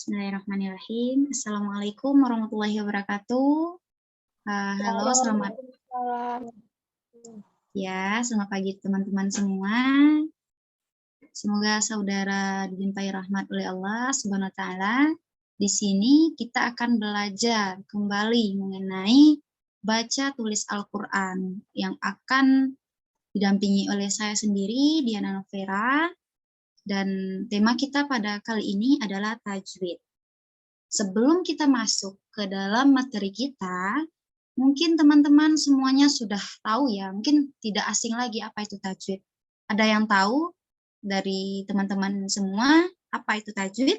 Bismillahirrahmanirrahim. Assalamualaikum warahmatullahi wabarakatuh. Halo, selamat pagi teman-teman semua. Semoga saudara dijumpai rahmat oleh Allah Subhanahu wa taala. Di sini kita akan belajar kembali mengenai baca tulis Al-Qur'an yang akan didampingi oleh saya sendiri, Diana Novera. Dan tema kita pada kali ini adalah tajwid. Sebelum kita masuk ke dalam materi kita, mungkin teman-teman semuanya sudah tahu ya, mungkin tidak asing lagi apa itu tajwid. Ada yang tahu dari teman-teman semua apa itu tajwid?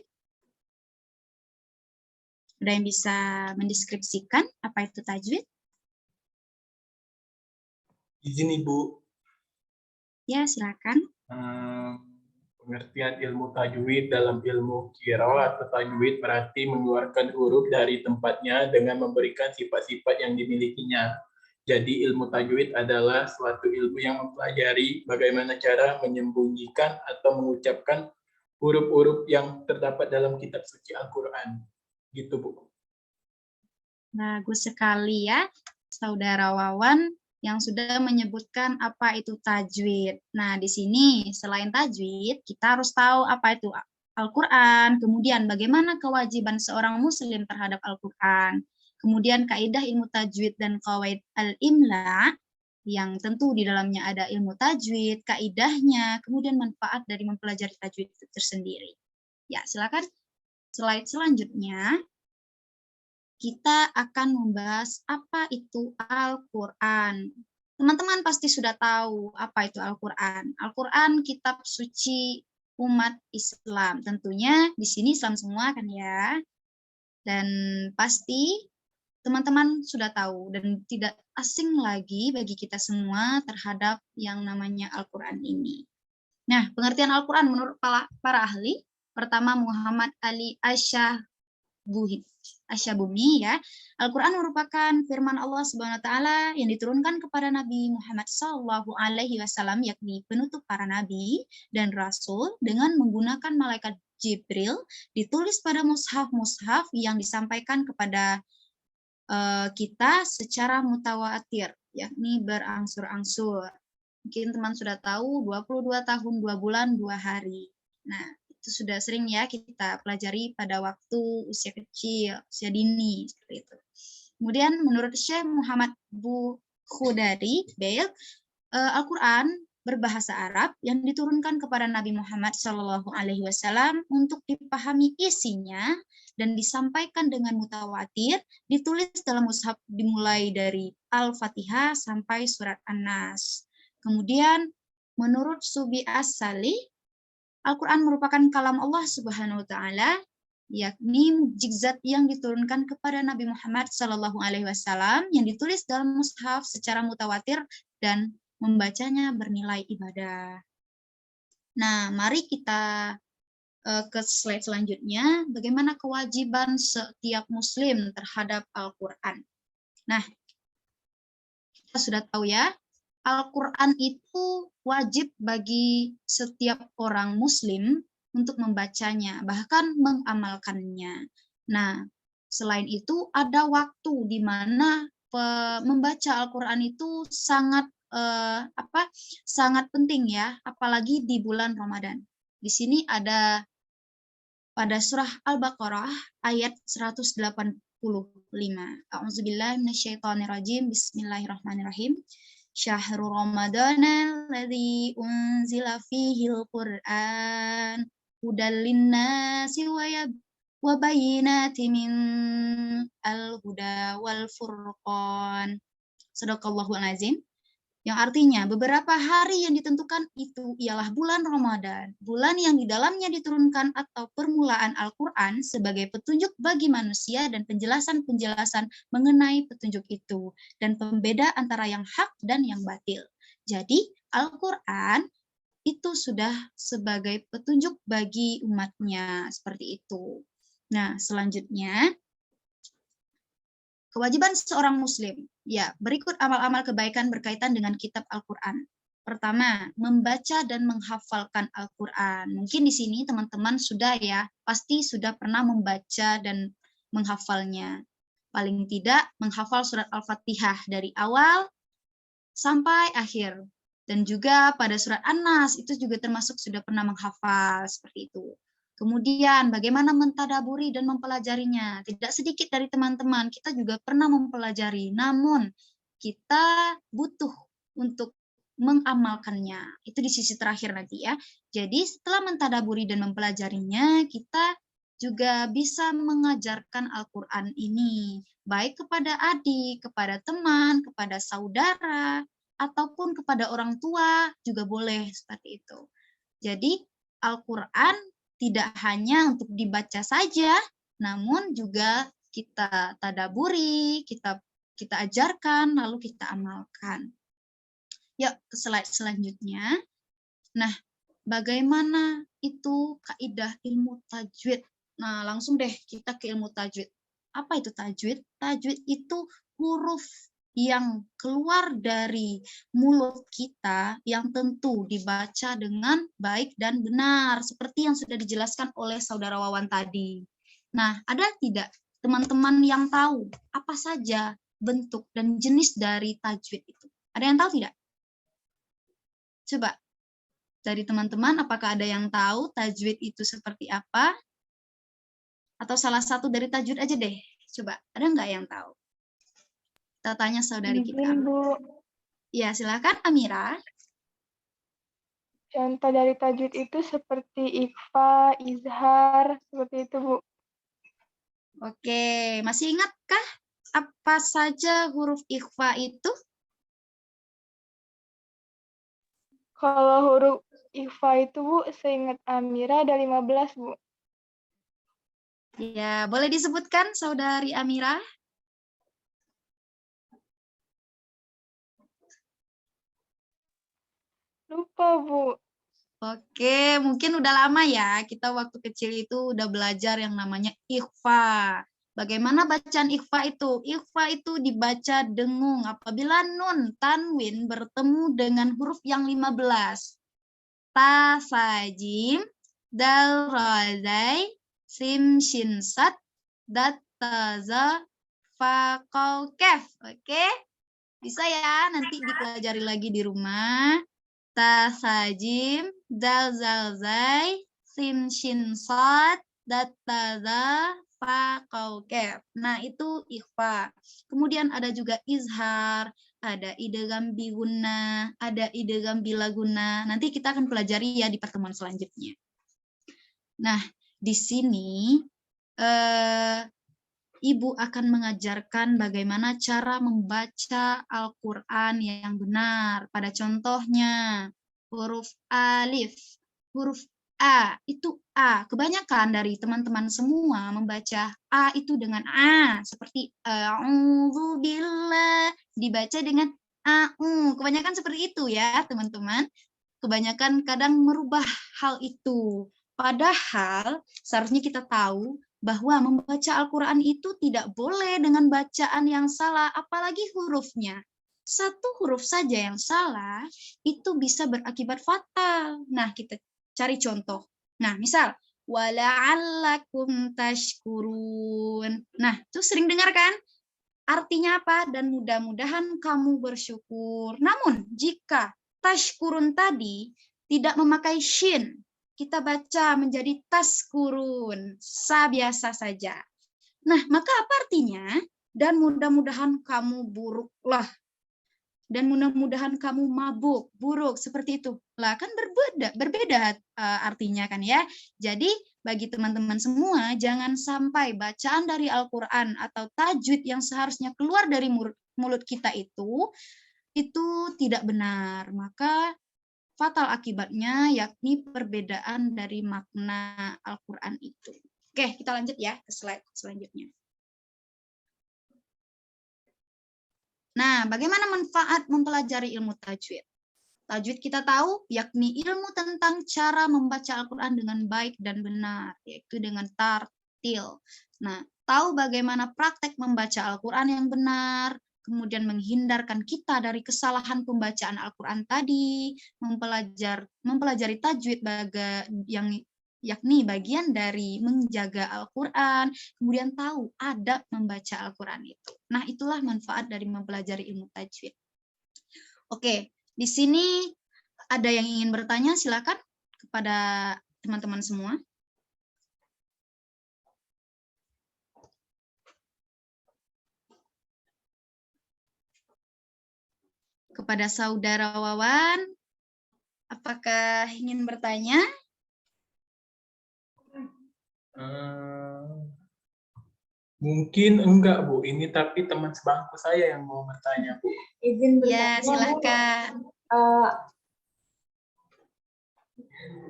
Ada yang bisa mendeskripsikan apa itu tajwid? Izin Ibu. Ya, silakan. Pengertian ilmu tajwid dalam ilmu qiraat atau tajwid berarti mengeluarkan huruf dari tempatnya dengan memberikan sifat-sifat yang dimilikinya. Jadi ilmu tajwid adalah suatu ilmu yang mempelajari bagaimana cara menyembunyikan atau mengucapkan huruf-huruf yang terdapat dalam kitab suci Al-Quran. Gitu, Bu. Bagus sekali ya, Saudara Wawan yang sudah menyebutkan apa itu tajwid. Nah, di sini selain tajwid, kita harus tahu apa itu Al-Quran, kemudian bagaimana kewajiban seorang muslim terhadap Al-Quran, kemudian kaidah ilmu tajwid dan qawaid al-imla, yang tentu di dalamnya ada ilmu tajwid, kaidahnya, kemudian manfaat dari mempelajari tajwid itu tersendiri. Ya, silakan slide selanjutnya. Kita akan membahas apa itu Al-Quran. Teman-teman pasti sudah tahu apa itu Al-Quran. Al-Quran kitab suci umat Islam. Tentunya di sini Islam semua kan ya. Dan pasti teman-teman sudah tahu dan tidak asing lagi bagi kita semua terhadap yang namanya Al-Quran ini. Nah, pengertian Al-Quran menurut para ahli, pertama Muhammad Ali Asyabumi ya. Al-Quran merupakan firman Allah Subhanahu wa taala yang diturunkan kepada Nabi Muhammad sallallahu alaihi wasallam, yakni penutup para nabi dan rasul, dengan menggunakan malaikat Jibril, ditulis pada mushaf-mushaf yang disampaikan kepada kita secara mutawatir, yakni berangsur-angsur. Mungkin teman sudah tahu 22 tahun 2 bulan 2 hari. Nah, itu sudah sering ya kita pelajari pada waktu usia kecil, usia dini, seperti itu. Kemudian menurut Syekh Muhammad Bukhudari Bel, Al-Quran berbahasa Arab yang diturunkan kepada Nabi Muhammad SAW untuk dipahami isinya dan disampaikan dengan mutawatir, ditulis dalam mushaf dimulai dari Al-Fatihah sampai surat An-Nas. Kemudian menurut Subi As-Salih, Al-Quran merupakan kalam Allah Subhanahu wa taala, yakni mukjizat yang diturunkan kepada Nabi Muhammad SAW yang ditulis dalam mushaf secara mutawatir dan membacanya bernilai ibadah. Nah, mari kita ke slide selanjutnya, bagaimana kewajiban setiap muslim terhadap Al-Quran. Nah, kita sudah tahu ya, Al-Quran itu wajib bagi setiap orang muslim untuk membacanya, bahkan mengamalkannya. Nah, selain itu ada waktu di mana membaca Al-Quran itu sangat sangat penting ya, apalagi di bulan Ramadan. Di sini ada pada surah Al-Baqarah ayat 185. A'udzubillahi minasyaitonirrajim. Bismillahirrahmanirrahim. Syahrul Ramadana alladzi unzila fihil Qur'an hudal linnasi wa bayyinatin min al-huda wal furqan. Shadaqallahul azim. Yang artinya beberapa hari yang ditentukan itu ialah bulan Ramadan, bulan yang di dalamnya diturunkan atau permulaan Al-Quran sebagai petunjuk bagi manusia dan penjelasan-penjelasan mengenai petunjuk itu, dan pembeda antara yang hak dan yang batil. Jadi Al-Quran itu sudah sebagai petunjuk bagi umatnya, seperti itu. Nah, selanjutnya, kewajiban seorang muslim. Ya, berikut amal-amal kebaikan berkaitan dengan kitab Al-Quran. Pertama, membaca dan menghafalkan Al-Quran. Mungkin di sini teman-teman sudah ya, pasti sudah pernah membaca dan menghafalnya. Paling tidak menghafal surat Al-Fatihah dari awal sampai akhir. Dan juga pada surat An-Nas itu juga termasuk sudah pernah menghafal seperti itu. Kemudian bagaimana mentadaburi dan mempelajarinya. Tidak sedikit dari teman-teman kita juga pernah mempelajari, namun kita butuh untuk mengamalkannya. Itu di sisi terakhir nanti ya. Jadi setelah mentadaburi dan mempelajarinya, kita juga bisa mengajarkan Al-Quran ini, baik kepada adik, kepada teman, kepada saudara, ataupun kepada orang tua juga boleh seperti itu. Jadi Al-Quran tidak hanya untuk dibaca saja, namun juga kita tadaburi, kita ajarkan, lalu kita amalkan. Yuk ke slide selanjutnya. Nah, bagaimana itu kaidah ilmu tajwid? Nah, langsung deh kita ke ilmu tajwid. Apa itu tajwid? Tajwid itu huruf yang keluar dari mulut kita yang tentu dibaca dengan baik dan benar, seperti yang sudah dijelaskan oleh Saudara Wawan tadi. Nah, ada tidak teman-teman yang tahu apa saja bentuk dan jenis dari tajwid itu? Ada yang tahu tidak? Coba dari teman-teman, apakah ada yang tahu tajwid itu seperti apa? Atau salah satu dari tajwid aja deh. Coba, ada nggak yang tahu? Kita tanya saudari kita. Bu. Ya, silakan Amira. Contoh dari tajwid itu seperti ikhfa, izhar, seperti itu, Bu. Oke, masih ingatkah apa saja huruf ikhfa itu? Kalau huruf ikhfa itu, Bu, seingat Amira ada 15, Bu. Ya, boleh disebutkan saudari Amira? Lupa, Bu. Oke, mungkin udah lama ya. Kita waktu kecil itu udah belajar yang namanya ikhfa. Bagaimana bacaan ikhfa itu? Ikhfa itu dibaca dengung apabila nun tanwin bertemu dengan huruf yang 15. Ta, sa, jim, dal, ra, zai, sim, shin, sat, dat, ta, za, fa, qaw, kef. Oke? Bisa ya, nanti dipelajari lagi di rumah. Ta, sa, jim, dal, zal, zai, sim, shin, sat, dat, ta, za, fa, qaw, kef. Nah, itu ikhfa. Kemudian ada juga izhar, ada idgham bi gunnah, ada idgham bila gunnah. Nanti kita akan pelajari ya di pertemuan selanjutnya. Nah, di sini Ibu akan mengajarkan bagaimana cara membaca Al-Quran yang benar. Pada contohnya, huruf alif, huruf A, itu A. Kebanyakan dari teman-teman semua membaca A itu dengan A. Seperti a'udzubillah, dibaca dengan AU. Kebanyakan seperti itu ya, teman-teman. Kebanyakan kadang merubah hal itu. Padahal seharusnya kita tahu bahwa membaca Al-Quran itu tidak boleh dengan bacaan yang salah, apalagi hurufnya. Satu huruf saja yang salah, itu bisa berakibat fatal. Nah, kita cari contoh. Nah, misal, wala'allakum tashkurun. Nah, itu sering dengar kan? Artinya apa? Dan mudah-mudahan kamu bersyukur. Namun, jika tashkurun tadi tidak memakai shin, kita baca menjadi taskurun, sa biasa saja. Nah, maka apa artinya? Dan mudah-mudahan kamu buruklah. Dan mudah-mudahan kamu mabuk, buruk, seperti itu. Lah kan berbeda artinya kan ya. Jadi bagi teman-teman semua, jangan sampai bacaan dari Al-Quran atau tajwid yang seharusnya keluar dari mulut kita itu tidak benar. Maka fatal akibatnya, yakni perbedaan dari makna Al-Quran itu. Oke, kita lanjut ya ke slide selanjutnya. Nah, bagaimana manfaat mempelajari ilmu tajwid? Tajwid kita tahu, yakni ilmu tentang cara membaca Al-Quran dengan baik dan benar, yaitu dengan tartil. Nah, tahu bagaimana praktek membaca Al-Quran yang benar, kemudian menghindarkan kita dari kesalahan pembacaan Al-Quran tadi, mempelajari tajwid yakni bagian dari menjaga Al-Quran, kemudian tahu adab membaca Al-Quran itu. Nah, itulah manfaat dari mempelajari ilmu tajwid. Oke, di sini ada yang ingin bertanya, silakan kepada teman-teman semua. Kepada saudara Wawan, apakah ingin bertanya? Mungkin enggak, Bu. Ini tapi teman sebangku saya yang mau bertanya, Bu. Izin Ya, bertanya, silakan.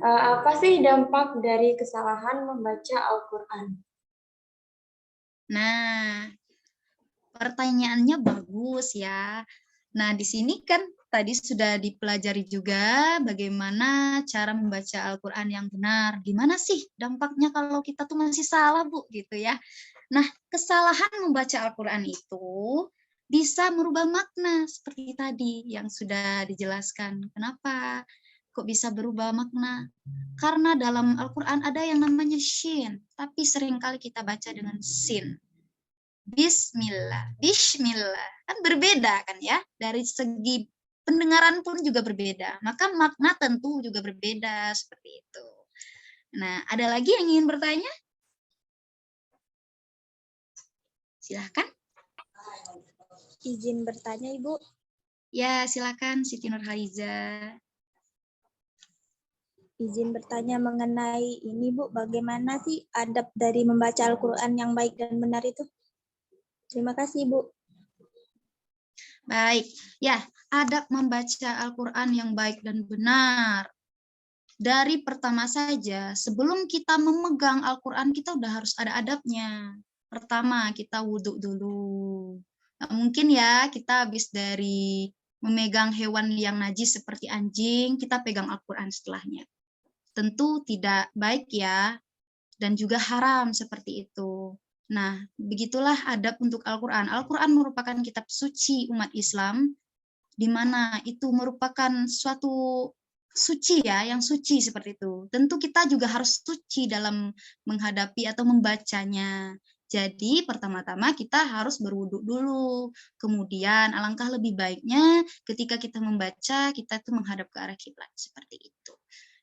apa sih dampak dari kesalahan membaca Al-Quran? Nah, pertanyaannya bagus ya. Nah, di sini kan tadi sudah dipelajari juga bagaimana cara membaca Al-Quran yang benar. Gimana sih dampaknya kalau kita tuh masih salah, Bu, gitu ya. Nah, kesalahan membaca Al-Quran itu bisa merubah makna seperti tadi yang sudah dijelaskan. Kenapa? Kok bisa berubah makna? Karena dalam Al-Quran ada yang namanya shin, tapi seringkali kita baca dengan sin. Bismillah, Bismillah, kan berbeda kan ya, dari segi pendengaran pun juga berbeda, maka makna tentu juga berbeda seperti itu. Nah, ada lagi yang ingin bertanya? Silahkan. Izin bertanya, Ibu. Ya, silakan Siti Nurhaliza. Izin bertanya mengenai ini, Bu. Bagaimana sih adab dari membaca Al-Quran yang baik dan benar itu? Terima kasih, Bu. Baik, ya, adab membaca Al-Quran yang baik dan benar. Dari pertama saja, sebelum kita memegang Al-Quran, kita udah harus ada adabnya. Pertama, kita wudhu dulu. Nah, mungkin ya, kita habis dari memegang hewan yang najis seperti anjing, kita pegang Al-Quran setelahnya. Tentu tidak baik ya, dan juga haram seperti itu. Nah, begitulah adab untuk Al-Quran. Al-Quran merupakan kitab suci umat Islam, di mana itu merupakan suatu suci ya, yang suci seperti itu. Tentu kita juga harus suci dalam menghadapi atau membacanya. Jadi pertama-tama kita harus berwudhu dulu. Kemudian alangkah lebih baiknya ketika kita membaca, kita itu menghadap ke arah kiblat seperti itu.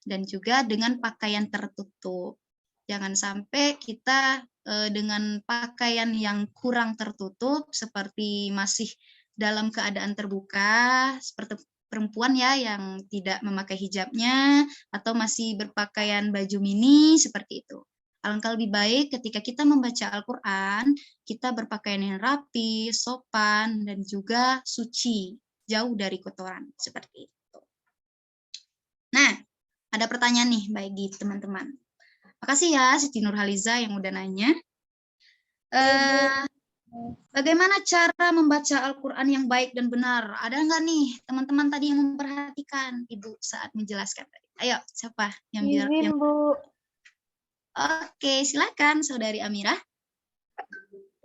Dan juga dengan pakaian tertutup. Jangan sampai kita dengan pakaian yang kurang tertutup seperti masih dalam keadaan terbuka seperti perempuan ya yang tidak memakai hijabnya atau masih berpakaian baju mini seperti itu. Alangkah lebih baik ketika kita membaca Al-Quran, kita berpakaian yang rapi, sopan, dan juga suci, jauh dari kotoran seperti itu. Nah, ada pertanyaan nih bagi teman-teman. Makasih ya Siti Nurhaliza yang udah nanya. Bagaimana cara membaca Al-Quran yang baik dan benar? Ada nggak nih teman-teman tadi yang memperhatikan Ibu saat menjelaskan tadi? Ayo, siapa yang biar? Izin, Bu. Oke, silakan Saudari Amira.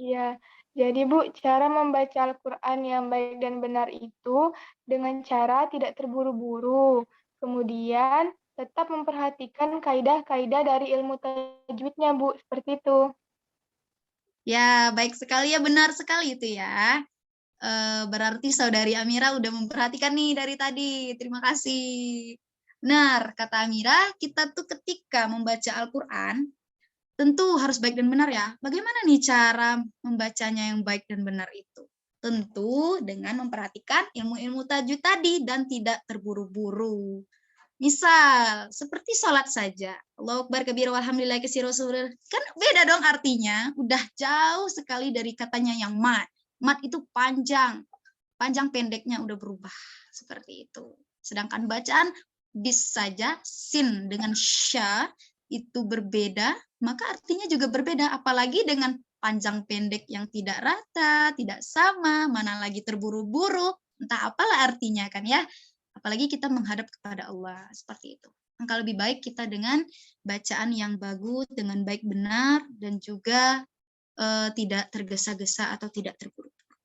Iya, jadi Bu, cara membaca Al-Quran yang baik dan benar itu dengan cara tidak terburu-buru. Kemudian tetap memperhatikan kaidah-kaidah dari ilmu tajwidnya, Bu, seperti itu. Ya, baik sekali ya, benar sekali itu ya. Berarti Saudari Amira udah memperhatikan nih dari tadi. Terima kasih. Benar, kata Amira, kita tuh ketika membaca Al-Quran, tentu harus baik dan benar ya. Bagaimana nih cara membacanya yang baik dan benar itu? Tentu dengan memperhatikan ilmu-ilmu tajwid tadi dan tidak terburu-buru. Misal, seperti sholat saja. Allahu Akbar kabira walhamdulillah katsira kan beda dong artinya. Udah jauh sekali dari katanya yang mat. Mat itu panjang. Panjang pendeknya udah berubah. Seperti itu. Sedangkan bacaan bis saja, sin dengan sya itu berbeda, maka artinya juga berbeda. Apalagi dengan panjang pendek yang tidak rata, tidak sama, mana lagi terburu-buru. Entah apalah artinya kan ya. Apalagi kita menghadap kepada Allah, seperti itu. Maka lebih baik kita dengan bacaan yang bagus, dengan baik benar, dan juga tidak tergesa-gesa atau tidak terburu-buru.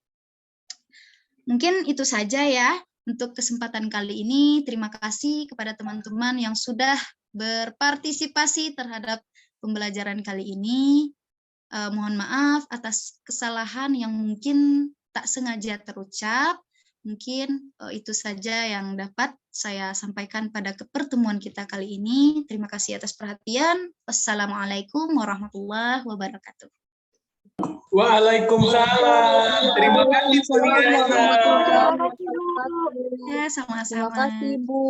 Mungkin itu saja ya untuk kesempatan kali ini. Terima kasih kepada teman-teman yang sudah berpartisipasi terhadap pembelajaran kali ini. Mohon maaf atas kesalahan yang mungkin tak sengaja terucap. Mungkin itu saja yang dapat saya sampaikan pada pertemuan kita kali ini. Terima kasih atas perhatian. Wassalamualaikum warahmatullahi wabarakatuh. Waalaikumsalam. Terima kasih Bu Riana. Ya, sama-sama. Terima kasih, Bu.